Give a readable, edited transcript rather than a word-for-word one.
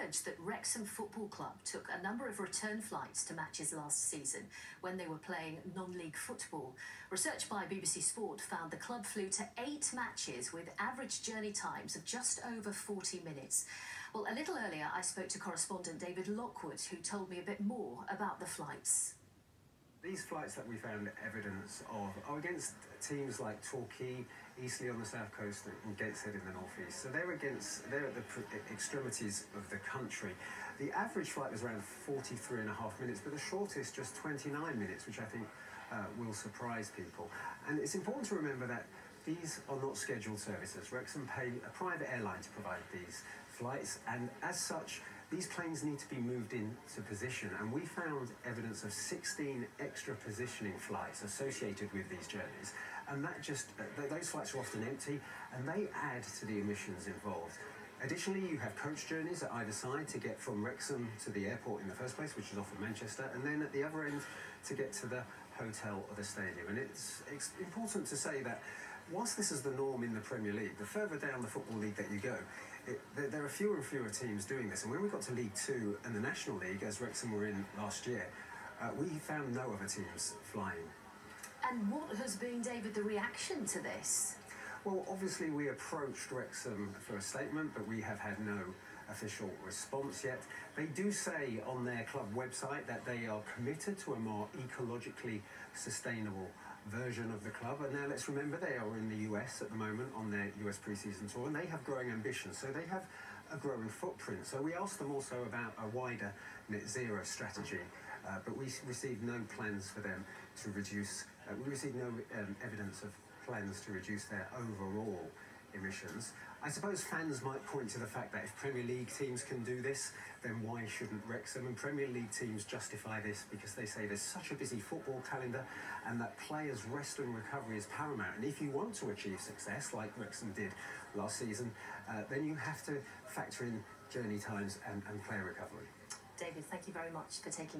emerged that Wrexham Football Club took a number of return flights to matches last season when they were playing non-league football. Research by BBC Sport found the club flew to 8 matches with average journey times of just over 40 minutes. Well, a little earlier I spoke to correspondent David Lockwood, who told me a bit more about the flights. These flights that we found evidence of are against teams like Torquay, Eastleigh on the south coast and Gateshead in the northeast. So they're at the extremities of the country. The average flight was around 43.5 minutes, but the shortest just 29 minutes, which I think will surprise people. And it's important to remember that these are not scheduled services. Wrexham pay a private airline to provide these flights, and as such, these planes need to be moved into position, and we found evidence of 16 extra positioning flights associated with these journeys, and those flights are often empty, and they add to the emissions involved. Additionally, you have coach journeys at either side to get from Wrexham to the airport in the first place, which is often Manchester, and then at the other end to get to the hotel or the stadium. And it's important to say that whilst this is the norm in the Premier League, the further down the Football League that you go, there are fewer and fewer teams doing this. And when we got to League Two and the National League, as Wrexham were in last year, we found no other teams flying. And what has been, David, the reaction to this? Well, obviously we approached Wrexham for a statement, but we have had no official response yet. They do say on their club website that they are committed to a more ecologically sustainable version of the club. And now let's remember they are in the US at the moment on their US pre-season tour, and they have growing ambitions, so they have a growing footprint. So we asked them also about a wider net zero strategy, but we received no plans for them to reduce, we received no evidence of plans to reduce their overall emissions. I suppose fans might point to the fact that if Premier League teams can do this, then why shouldn't Wrexham? And Premier League teams justify this because they say there's such a busy football calendar and that players' rest and recovery is paramount. And if you want to achieve success, like Wrexham did last season, then you have to factor in journey times and player recovery. David, thank you very much for taking